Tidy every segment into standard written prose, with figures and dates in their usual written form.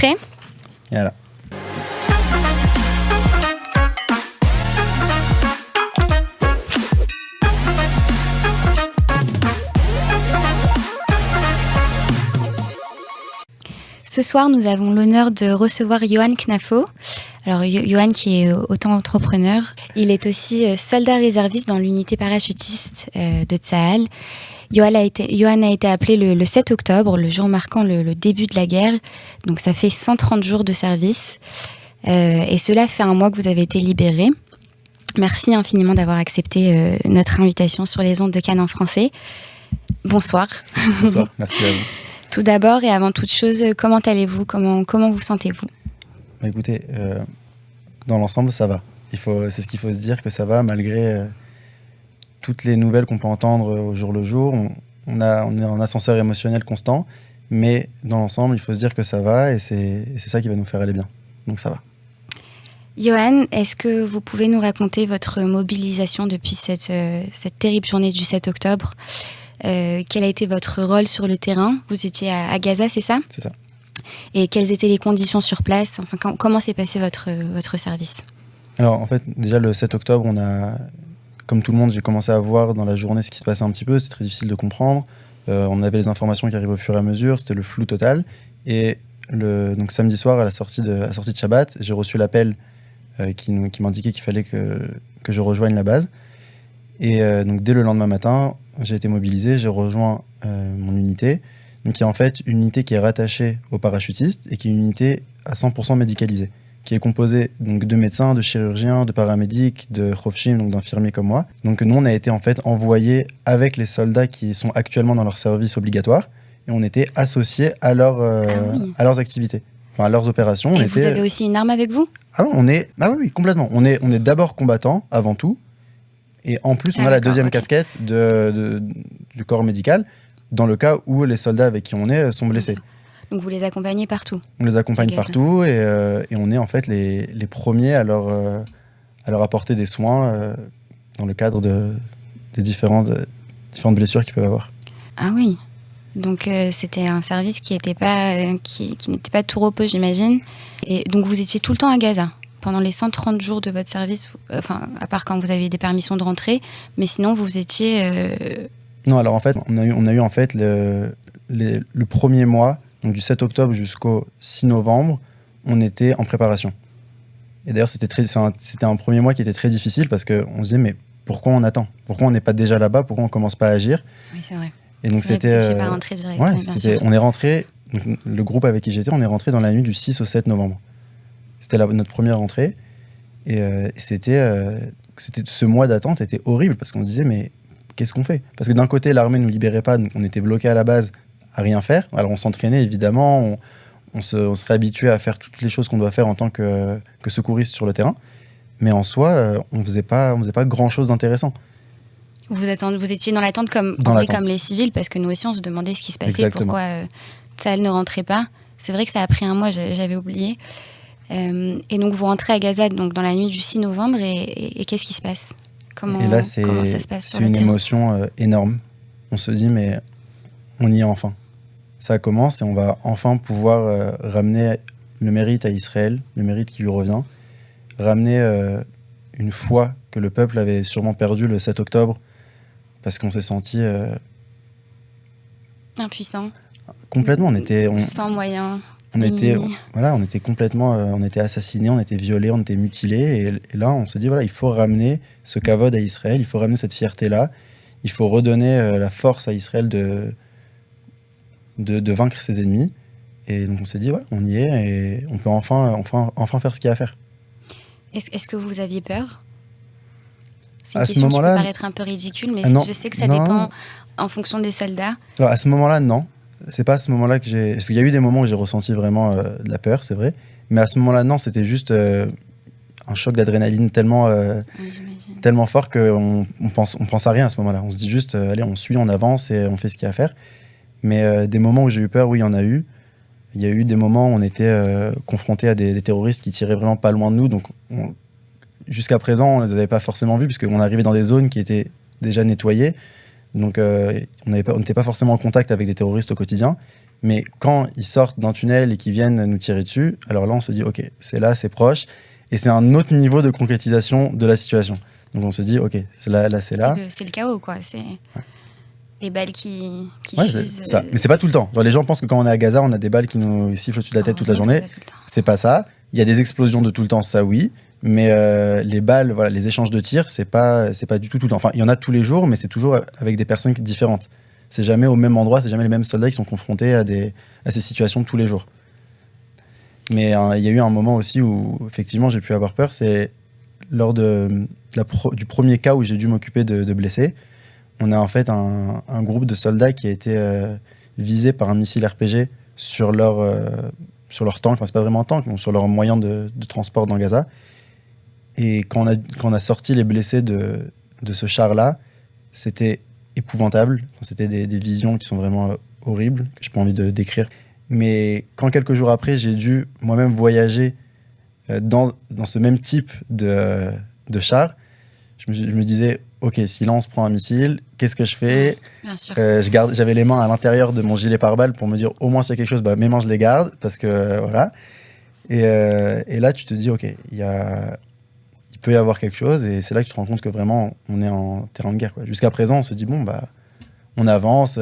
prêts? Voilà. Ce soir, nous avons l'honneur de recevoir Johan Knafo. Alors, Johan qui est auto-entrepreneur. Il est aussi soldat réserviste dans l'unité parachutiste de Tsahal. Johan a été appelé le 7 octobre, le jour marquant le début de la guerre. Donc, ça fait 130 jours de service. Et cela fait un mois que vous avez été libéré. Merci infiniment d'avoir accepté notre invitation sur les ondes de Cannes en français. Bonsoir. Bonsoir, merci à vous. Tout d'abord et avant toute chose, comment allez-vous? Comment vous sentez-vous? Écoutez, dans l'ensemble, ça va. C'est ce qu'il faut se dire, que ça va, malgré toutes les nouvelles qu'on peut entendre au jour le jour. On est en ascenseur émotionnel constant, mais dans l'ensemble, il faut se dire que ça va et c'est ça qui va nous faire aller bien. Donc ça va. Johan, est-ce que vous pouvez nous raconter votre mobilisation depuis cette terrible journée du 7 octobre? Quel a été votre rôle sur le terrain? Vous étiez à Gaza, c'est ça? C'est ça. Et quelles étaient les conditions sur place? Enfin, comment s'est passé votre service? Alors, en fait, déjà le 7 octobre, comme tout le monde, j'ai commencé à voir dans la journée ce qui se passait un petit peu. C'est très difficile de comprendre. On avait les informations qui arrivaient au fur et à mesure. C'était le flou total. Et donc samedi soir, à la sortie de Shabbat, j'ai reçu l'appel qui m'indiquait qu'il fallait que je rejoigne la base. Et donc dès le lendemain matin, j'ai été mobilisé, j'ai rejoint mon unité, donc qui est en fait une unité qui est rattachée aux parachutistes et qui est une unité à 100% médicalisée, qui est composée donc de médecins, de chirurgiens, de paramédics, de khofshim, donc d'infirmiers comme moi. Donc nous, on a été en fait envoyés avec les soldats qui sont actuellement dans leur service obligatoire et on était associés à leurs activités, enfin à leurs opérations. Et vous avez aussi une arme avec vous? Ah oui, complètement. On est d'abord combattants avant tout. Et en plus, on a la deuxième casquette du corps médical, dans le cas où les soldats avec qui on est sont blessés. Donc vous les accompagnez partout? On les accompagne partout et on est en fait les premiers à leur apporter des soins dans le cadre des différentes blessures qu'ils peuvent avoir. Ah oui, donc c'était un service qui n'était pas tout repos, j'imagine. Et donc vous étiez tout le temps à Gaza pendant les 130 jours de votre service, enfin, à part quand vous aviez des permissions de rentrer, mais sinon vous étiez... Non, alors en fait, on a eu en fait le premier mois, donc du 7 octobre jusqu'au 6 novembre, on était en préparation. Et d'ailleurs, c'était un premier mois qui était très difficile parce qu'on se disait, mais pourquoi on attend? Pourquoi on n'est pas déjà là-bas? Pourquoi on ne commence pas à agir? Oui, c'est vrai. Et donc vous n'étiez pas rentré directement, bien sûr. On est rentré, le groupe avec qui j'étais, on est rentré dans la nuit du 6 au 7 novembre. C'était notre première rentrée. Et c'était ce mois d'attente était horrible parce qu'on se disait, mais qu'est-ce qu'on fait? Parce que d'un côté, l'armée ne nous libérait pas, donc on était bloqué à la base à rien faire. Alors on s'entraînait évidemment, on serait habitué à faire toutes les choses qu'on doit faire en tant que secouriste sur le terrain. Mais en soi, on faisait pas grand-chose d'intéressant. Vous étiez dans l'attente comme les civils, parce que nous aussi on se demandait ce qui se passait. Exactement. Pourquoi Tsahal ne rentrait pas. C'est vrai que ça a pris un mois, j'avais oublié. Et donc vous rentrez à Gaza donc dans la nuit du 6 novembre et qu'est-ce qui se passe? Comment ça se passe? C'est une émotion énorme. On se dit mais on y est enfin. Ça commence et on va enfin pouvoir ramener le mérite à Israël, le mérite qui lui revient, ramener une foi que le peuple avait sûrement perdue le 7 octobre parce qu'on s'est senti impuissant. Complètement, sans moyens. On était complètement, on était assassinés, on était violés, on était mutilés. Et là, on se dit, voilà, il faut ramener ce kavod à Israël, il faut ramener cette fierté-là. Il faut redonner la force à Israël de vaincre ses ennemis. Et donc, on s'est dit, voilà, on y est et on peut enfin faire ce qu'il y a à faire. Est-ce que vous aviez peur? C'est une à question ce moment-là, qui peut paraître un peu ridicule, mais je sais que ça dépend en fonction des soldats. Alors, à ce moment-là, non. C'est pas à ce moment-là que j'ai... Parce qu'il y a eu des moments où j'ai ressenti vraiment de la peur, c'est vrai. Mais à ce moment-là, non, c'était juste un choc d'adrénaline tellement fort qu'on pense à rien à ce moment-là. On se dit juste, allez, on suit, on avance et on fait ce qu'il y a à faire. Mais des moments où j'ai eu peur, oui, il y en a eu. Il y a eu des moments où on était confrontés à des terroristes qui tiraient vraiment pas loin de nous. Donc, jusqu'à présent, on ne les avait pas forcément vus puisqu'on arrivait dans des zones qui étaient déjà nettoyées. Donc, on n'était pas forcément en contact avec des terroristes au quotidien. Mais quand ils sortent d'un tunnel et qu'ils viennent nous tirer dessus, alors là, on se dit, OK, c'est là, c'est proche. Et c'est un autre niveau de concrétisation de la situation. Donc, on se dit, OK, là, c'est là. C'est le chaos, quoi. C'est les balles qui fusent. Ça. Mais c'est pas tout le temps. Genre, les gens pensent que quand on est à Gaza, on a des balles qui nous sifflent au-dessus de la tête toute la journée. C'est pas ça. Il y a des explosions de tout le temps, ça oui. Mais les balles, voilà, les échanges de tirs, c'est pas du tout le temps. Enfin, il y en a tous les jours, mais c'est toujours avec des personnes différentes. C'est jamais au même endroit, c'est jamais les mêmes soldats qui sont confrontés à ces situations tous les jours. Mais il y a eu un moment aussi où, effectivement, j'ai pu avoir peur. C'est lors du premier cas où j'ai dû m'occuper de blessés. On a en fait un groupe de soldats qui a été visé par un missile RPG sur leur tank. Enfin, c'est pas vraiment un tank, mais sur leur moyen de transport dans Gaza. Et quand on a sorti les blessés de ce char-là, c'était épouvantable. C'était des visions qui sont vraiment horribles, que je n'ai pas envie de décrire. Mais quand quelques jours après, j'ai dû moi-même voyager dans ce même type de char, je me disais, OK, si là on se prend un missile, qu'est-ce que je fais ? Bien sûr. J'avais les mains à l'intérieur de mon gilet pare-balles pour me dire, au moins s'il y a quelque chose, mes mains je les garde, parce que voilà. Et là, tu te dis, OK, il peut y avoir quelque chose, et c'est là que tu te rends compte que vraiment on est en terrain de guerre, quoi. Jusqu'à présent, on se dit on avance,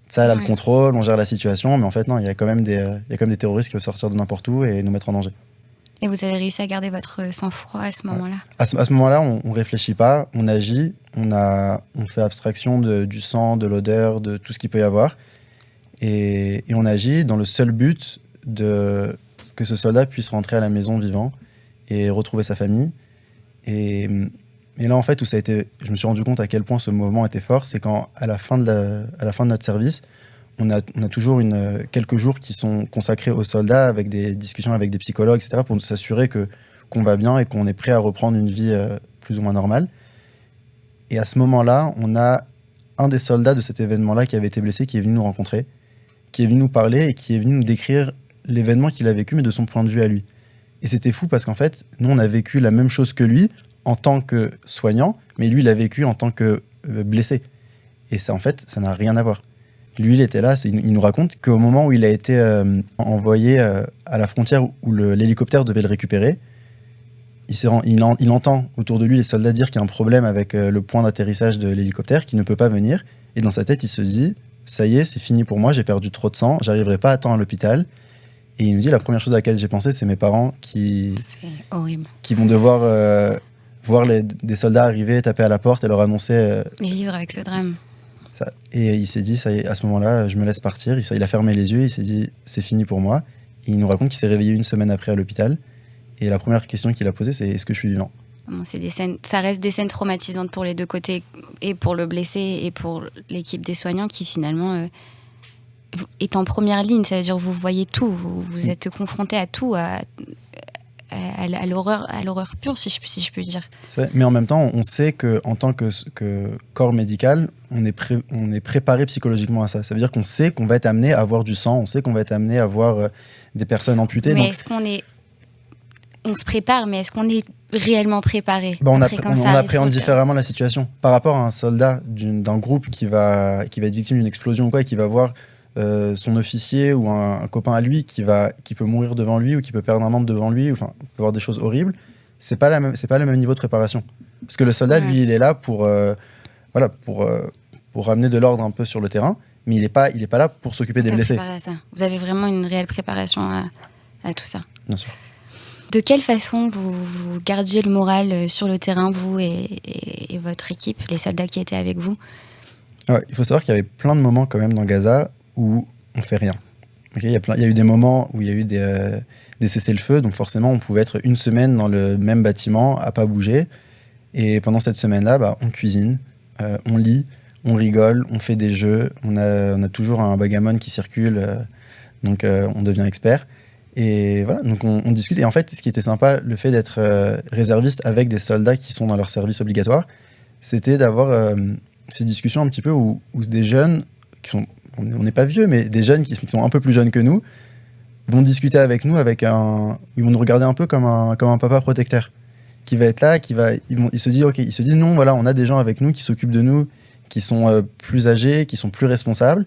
ça a le contrôle, on gère la situation, mais en fait non, il y a quand même des terroristes qui peuvent sortir de n'importe où et nous mettre en danger. Et vous avez réussi à garder votre sang-froid à ce moment-là ? À ce moment-là, on réfléchit pas, on agit, on fait abstraction du sang, de l'odeur, de tout ce qu'il peut y avoir, et on agit dans le seul but que ce soldat puisse rentrer à la maison vivant et retrouver sa famille. Et là, en fait, je me suis rendu compte à quel point ce mouvement était fort, c'est quand, à la fin de notre service, on a toujours quelques jours qui sont consacrés aux soldats avec des discussions avec des psychologues, etc., pour s'assurer qu'on va bien et qu'on est prêt à reprendre une vie plus ou moins normale. Et à ce moment-là, on a un des soldats de cet événement-là qui avait été blessé, qui est venu nous rencontrer, qui est venu nous parler et qui est venu nous décrire l'événement qu'il a vécu, mais de son point de vue à lui. Et c'était fou parce qu'en fait, nous, on a vécu la même chose que lui en tant que soignant, mais lui, il a vécu en tant que blessé. Et ça, en fait, ça n'a rien à voir. Lui, il était là, il nous raconte qu'au moment où il a été envoyé à la frontière où l'hélicoptère devait le récupérer, il entend autour de lui les soldats dire qu'il y a un problème avec le point d'atterrissage de l'hélicoptère, qu'il ne peut pas venir. Et dans sa tête, il se dit, ça y est, c'est fini pour moi, j'ai perdu trop de sang, j'arriverai pas à temps à l'hôpital. Et il nous dit, la première chose à laquelle j'ai pensé, c'est mes parents qui vont devoir voir des soldats arriver, taper à la porte et leur annoncer... et vivre avec ce drame. Ça. Et il s'est dit, ça y est, à ce moment-là, je me laisse partir. Il a fermé les yeux, il s'est dit, c'est fini pour moi. Et il nous raconte qu'il s'est réveillé une semaine après à l'hôpital. Et la première question qu'il a posée, c'est, est-ce que je suis vivant ? Ça reste des scènes traumatisantes pour les deux côtés, et pour le blessé et pour l'équipe des soignants qui finalement... est en première ligne, ça veut dire vous voyez tout, vous êtes confronté à tout, à l'horreur pure, si je peux dire. Mais en même temps, on sait qu'en tant que corps médical, on est préparé psychologiquement à ça. Ça veut dire qu'on sait qu'on va être amené à voir du sang, on sait qu'on va être amené à voir des personnes amputées. Mais est-ce qu'on est... On se prépare, mais est-ce qu'on est réellement préparé ? On appréhende différemment la situation. Par rapport à un soldat d'un groupe qui va être victime d'une explosion ou quoi, et qui va voir son officier ou un copain à lui qui peut mourir devant lui ou qui peut perdre un membre devant lui, enfin, peut avoir des choses horribles, c'est pas le même niveau de préparation. Parce que le soldat, lui, il est là pour ramener de l'ordre un peu sur le terrain, mais il est pas là pour s'occuper des blessés. À ça. Vous avez vraiment une réelle préparation à tout ça. Bien sûr. De quelle façon vous gardiez le moral sur le terrain, vous et votre équipe, les soldats qui étaient avec vous ? Il faut savoir qu'il y avait plein de moments quand même dans Gaza où on fait rien. Okay, il y a eu des moments où il y a eu des cessez-le-feu, donc forcément on pouvait être une semaine dans le même bâtiment à pas bouger. Et pendant cette semaine-là, on cuisine, on lit, on rigole, on fait des jeux, on a toujours un bagamon qui circule, donc on devient expert. Et voilà, donc on discute. Et en fait, ce qui était sympa, le fait d'être réserviste avec des soldats qui sont dans leur service obligatoire, c'était d'avoir ces discussions un petit peu où des jeunes qui sont, on n'est pas vieux, mais des jeunes qui sont un peu plus jeunes que nous vont discuter avec nous, ils vont nous regarder un peu comme un papa protecteur qui va être là, ils se disent non, voilà, on a des gens avec nous qui s'occupent de nous, qui sont plus âgés, qui sont plus responsables.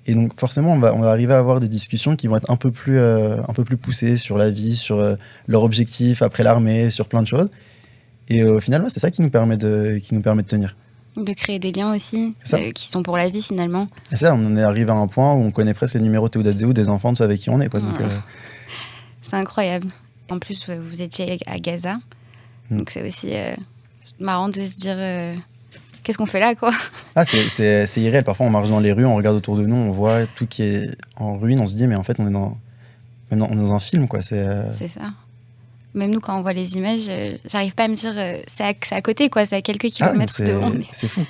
Et donc forcément, on va arriver à avoir des discussions qui vont être un peu plus poussées sur la vie, sur leur objectif après l'armée, sur plein de choses. Et au final, c'est ça qui nous permet de tenir. De créer des liens aussi, qui sont pour la vie finalement. Et ça, on en est arrivé à un point où on connaît presque les numéros Théoudat Zéou des enfants de ceux avec qui on est. Quoi. Donc, c'est incroyable. En plus, vous étiez à Gaza, donc c'est aussi marrant de se dire qu'est-ce qu'on fait là, quoi. C'est irréel. Parfois, on marche dans les rues, on regarde autour de nous, on voit tout qui est en ruine, on se dit mais en fait, on est dans un film, quoi. C'est ça. Même nous, quand on voit les images, j'arrive pas à me dire c'est à côté, quoi. C'est à quelques kilomètres devant. C'est fou.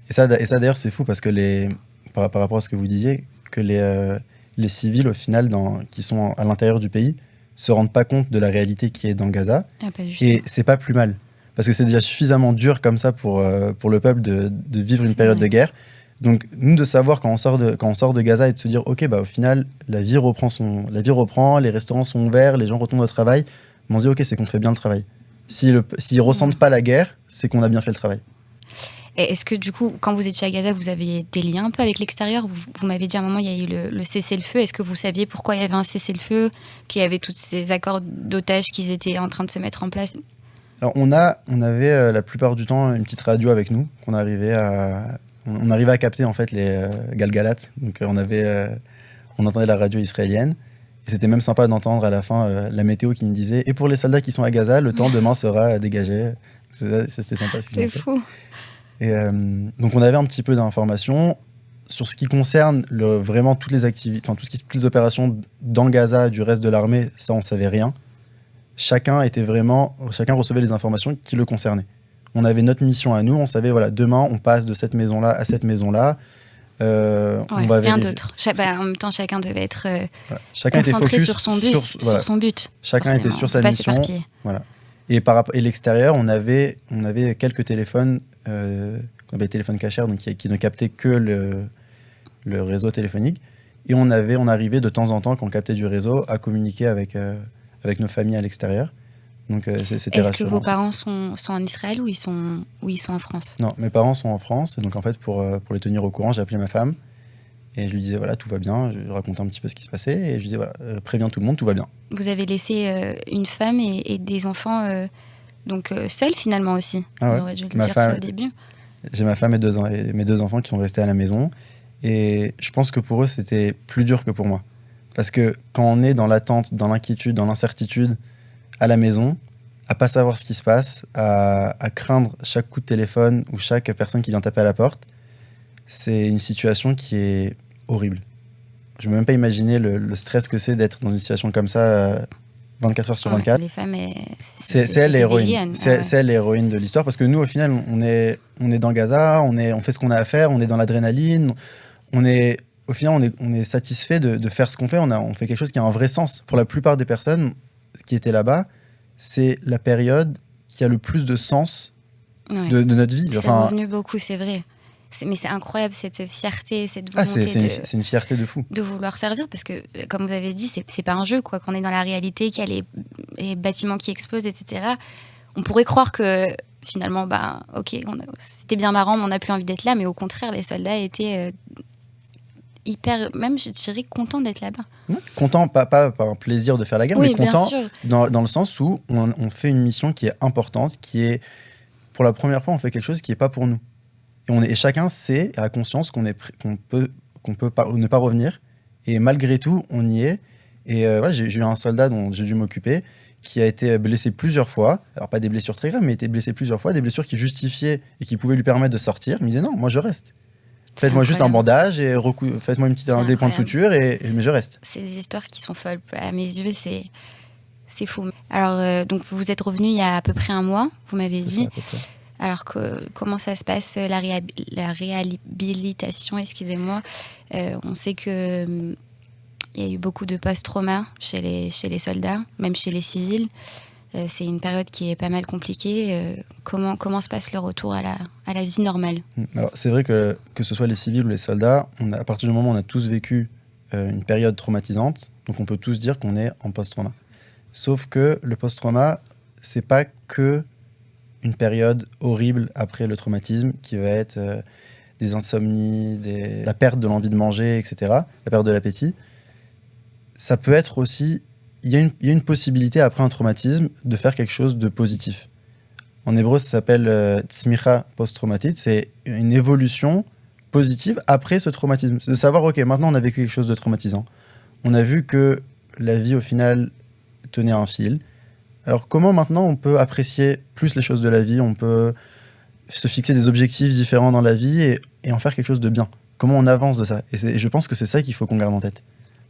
Et ça d'ailleurs, c'est fou parce que par rapport à ce que vous disiez, que les civils, au final, qui sont à l'intérieur du pays, se rendent pas compte de la réalité qui est dans Gaza. Pas du tout. Et c'est pas plus mal. Parce que c'est déjà suffisamment dur comme ça pour le peuple de vivre une période de guerre. Donc, nous, de savoir quand on sort de Gaza et de se dire, OK, au final, la vie reprend, les restaurants sont ouverts, les gens retournent au travail, on se dit, OK, c'est qu'on fait bien le travail. S'ils ressentent pas la guerre, c'est qu'on a bien fait le travail. Et est-ce que du coup, quand vous étiez à Gaza, vous aviez des liens un peu avec l'extérieur ? Vous m'avez dit à un moment, il y a eu le cessez-le-feu. Est-ce que vous saviez pourquoi il y avait un cessez-le-feu, qu'il y avait tous ces accords d'otages qui étaient en train de se mettre en place ? Alors on avait la plupart du temps une petite radio avec nous qu'on arrivait à capter en fait les Galgalat. Donc on entendait la radio israélienne et c'était même sympa d'entendre à la fin la météo qui nous disait et pour les soldats qui sont à Gaza, le temps demain sera dégagé. C'était sympa. C'est fou. Et donc on avait un petit peu d'informations sur ce qui concerne vraiment toutes les activités, enfin tout ce qui se les opérations dans Gaza du reste de l'armée. Ça on savait rien. Chacun recevait les informations qui le concernaient. On avait notre mission à nous, on savait, voilà, demain, on passe de cette maison-là à cette maison-là. On va rien d'autre. En même temps, chacun devait être chacun concentré était sur son but. Chacun forcément. était sur sa mission. Voilà. Et l'extérieur, on avait quelques téléphones, qu'on appelait téléphones cachers, donc qui ne captaient que le réseau téléphonique. Et on arrivait de temps en temps, quand on captait du réseau, à communiquer avec nos familles à l'extérieur. Donc c'était rassurant. Est-ce que vos parents sont en Israël ou ils sont en France ? Non, mes parents sont en France. Et donc en fait, pour les tenir au courant, j'ai appelé ma femme. Et je lui disais, voilà, tout va bien. Je lui racontais un petit peu ce qui se passait. Et je lui disais, voilà, préviens tout le monde, tout va bien. Vous avez laissé une femme et des enfants seuls finalement aussi. Ah ouais. On aurait dû le dire ça au début. J'ai ma femme et mes deux enfants qui sont restés à la maison. Et je pense que pour eux, c'était plus dur que pour moi. Parce que quand on est dans l'attente, dans l'inquiétude, dans l'incertitude, à la maison, à pas savoir ce qui se passe, à craindre chaque coup de téléphone ou chaque personne qui vient taper à la porte, c'est une situation qui est horrible. Je ne peux même pas imaginer le stress que c'est d'être dans une situation comme ça 24 heures sur 24. Les femmes, c'est elle l'héroïne. C'est elle l'héroïne de l'histoire parce que nous, au final, on est dans Gaza, on fait ce qu'on a à faire, on est dans l'adrénaline, au final, on est satisfait de faire ce qu'on fait. On fait quelque chose qui a un vrai sens. Pour la plupart des personnes qui étaient là-bas, c'est la période qui a le plus de sens de notre vie. C'est revenu beaucoup, c'est vrai. Mais c'est incroyable cette fierté, cette volonté. C'est une fierté de fou. De vouloir servir parce que, comme vous avez dit, c'est pas un jeu, quoi. Qu'on est dans la réalité, qu'il y a les bâtiments qui explosent, etc. On pourrait croire que finalement, ok, c'était bien marrant, mais on n'a plus envie d'être là. Mais au contraire, les soldats étaient hyper, même je dirais, contents d'être là-bas. Content, pas par un plaisir de faire la guerre, mais content dans le sens où on fait une mission qui est importante, qui est, pour la première fois, on fait quelque chose qui n'est pas pour nous. Et chacun sait et a conscience qu'on peut ne pas revenir. Et malgré tout, on y est. Et j'ai eu un soldat dont j'ai dû m'occuper qui a été blessé plusieurs fois. Alors, pas des blessures très graves, mais il a été blessé plusieurs fois. Des blessures qui justifiaient et qui pouvaient lui permettre de sortir. Il me disait non, moi je reste. Faites-moi juste un bandage et faites-moi des points de suture mais je reste. C'est des histoires qui sont folles. À mes yeux, c'est fou. Alors, donc vous êtes revenu il y a à peu près un mois, vous m'avez dit. Alors, comment ça se passe, la réhabilitation, excusez-moi. On sait qu'il y a eu beaucoup de post-trauma chez les soldats, même chez les civils. C'est une période qui est pas mal compliquée. Comment se passe le retour à la vie normale ? Alors, c'est vrai que ce soit les civils ou les soldats, à partir du moment où on a tous vécu une période traumatisante, donc on peut tous dire qu'on est en post-trauma. Sauf que le post-trauma, c'est pas que une période horrible après le traumatisme qui va être des insomnies, la perte de l'envie de manger, etc., la perte de l'appétit, ça peut être aussi... Il y a une possibilité, après un traumatisme, de faire quelque chose de positif. En hébreu, ça s'appelle tsmicha post-traumatique. C'est une évolution positive après ce traumatisme. C'est de savoir, OK, maintenant on a vécu quelque chose de traumatisant. On a vu que la vie, au final, tenait à un fil. Alors comment maintenant on peut apprécier plus les choses de la vie, on peut se fixer des objectifs différents dans la vie et en faire quelque chose de bien. Comment on avance de ça. Et je pense que c'est ça qu'il faut qu'on garde en tête.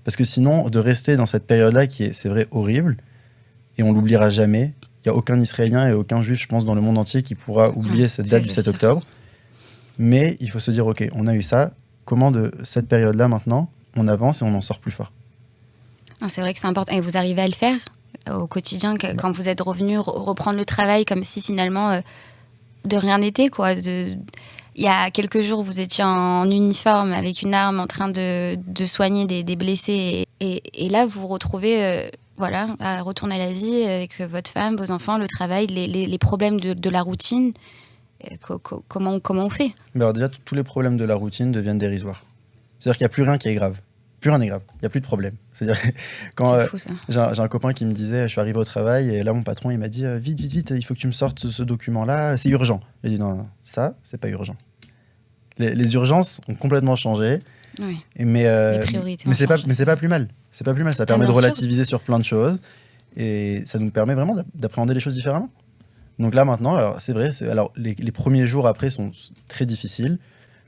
Parce que sinon, de rester dans cette période-là qui est, c'est vrai, horrible, et on l'oubliera jamais, il n'y a aucun Israélien et aucun Juif, je pense, dans le monde entier qui pourra oublier cette date du 7 octobre. Mais il faut se dire, OK, on a eu ça, comment de cette période-là maintenant, on avance et on en sort plus fort. C'est vrai que c'est important. Et vous arrivez à le faire au quotidien, quand vous êtes revenu reprendre le travail comme si finalement de rien n'était, quoi. Il y a quelques jours, vous étiez en uniforme avec une arme en train de soigner des blessés. Et là, vous vous retrouvez à retourner à la vie avec votre femme, vos enfants, le travail, les problèmes de la routine. Comment on fait ? Alors déjà, tous les problèmes de la routine deviennent dérisoires. C'est-à-dire qu'il n'y a plus rien qui est grave. Plus rien n'est grave. Il n'y a plus de problème. C'est-à-dire quand c'est fou, ça. J'ai un copain qui me disait, je suis arrivé au travail et là, mon patron, il m'a dit vite, il faut que tu me sortes ce document-là, c'est urgent. J'ai dit non, ça, c'est pas urgent. Les urgences ont complètement changé. Oui. Mais les priorités c'est pas plus mal. C'est pas plus mal. Ça permet de relativiser sur plein de choses et ça nous permet vraiment d'appréhender les choses différemment. Donc là maintenant, alors c'est vrai, les premiers jours après sont très difficiles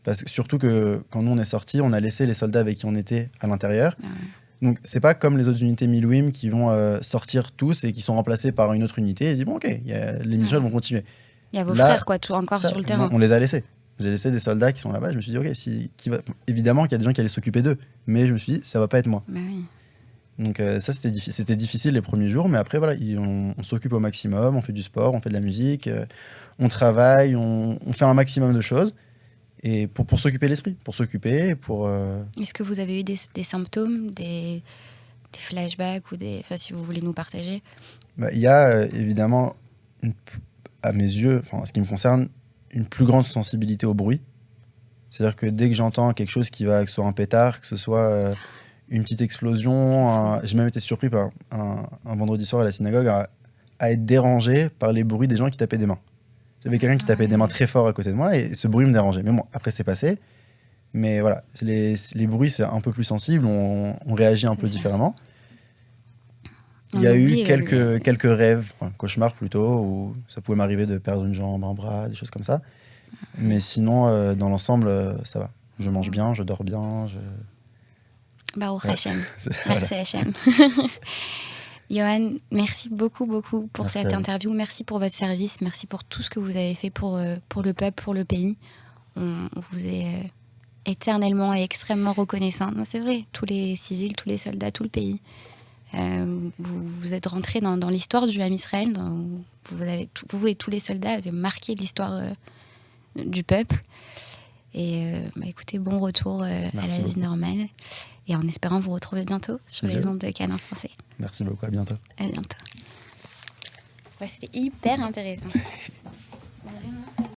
parce que surtout que quand nous on est sortis, on a laissé les soldats avec qui on était à l'intérieur. Ah ouais. Donc c'est pas comme les autres unités Milouim qui vont sortir tous et qui sont remplacés par une autre unité et disent bon ok, les missions vont continuer. Il y a vos frères quoi, tout encore sur le terrain. On les a laissés. J'ai laissé des soldats qui sont là-bas. Je me suis dit ok, évidemment qu'il y a des gens qui allaient s'occuper d'eux, mais je me suis dit ça va pas être moi. Bah oui. Donc ça, c'était difficile les premiers jours, mais après, voilà, on s'occupe au maximum, on fait du sport, on fait de la musique, on travaille, on fait un maximum de choses et pour s'occuper l'esprit, pour s'occuper, pour... Est-ce que vous avez eu des symptômes, des flashbacks ou enfin, si vous voulez nous partager ? Il y a évidemment, à mes yeux, en ce qui me concerne, une plus grande sensibilité au bruit. C'est-à-dire que dès que j'entends quelque chose que ce soit un pétard, que ce soit... une petite explosion. J'ai même été surpris par un vendredi soir à la synagogue à être dérangé par les bruits des gens qui tapaient des mains. J'avais quelqu'un qui tapait des mains très fort à côté de moi et ce bruit me dérangeait. Mais bon, après c'est passé. Mais voilà, les bruits c'est un peu plus sensible, on réagit un peu différemment. Il y a eu quelques rêves, cauchemars plutôt, où ça pouvait m'arriver de perdre une jambe, un bras, des choses comme ça. Mais sinon, dans l'ensemble, ça va. Je mange bien, je dors bien, Baruch Hashem. Merci Hashem. Yohan, merci beaucoup pour cette interview. Merci pour votre service. Merci pour tout ce que vous avez fait pour le peuple, pour le pays. On vous est éternellement et extrêmement reconnaissant. Non, c'est vrai, tous les civils, tous les soldats, tout le pays. Vous êtes rentrés dans l'histoire du Ham Israël. Vous et tous les soldats avez marqué l'histoire du peuple. Et écoutez, bon retour à la vie normale. Et en espérant vous retrouver bientôt sur les ondes de Canard Français. Merci beaucoup, à bientôt. À bientôt. Ouais, c'était hyper intéressant. Vraiment.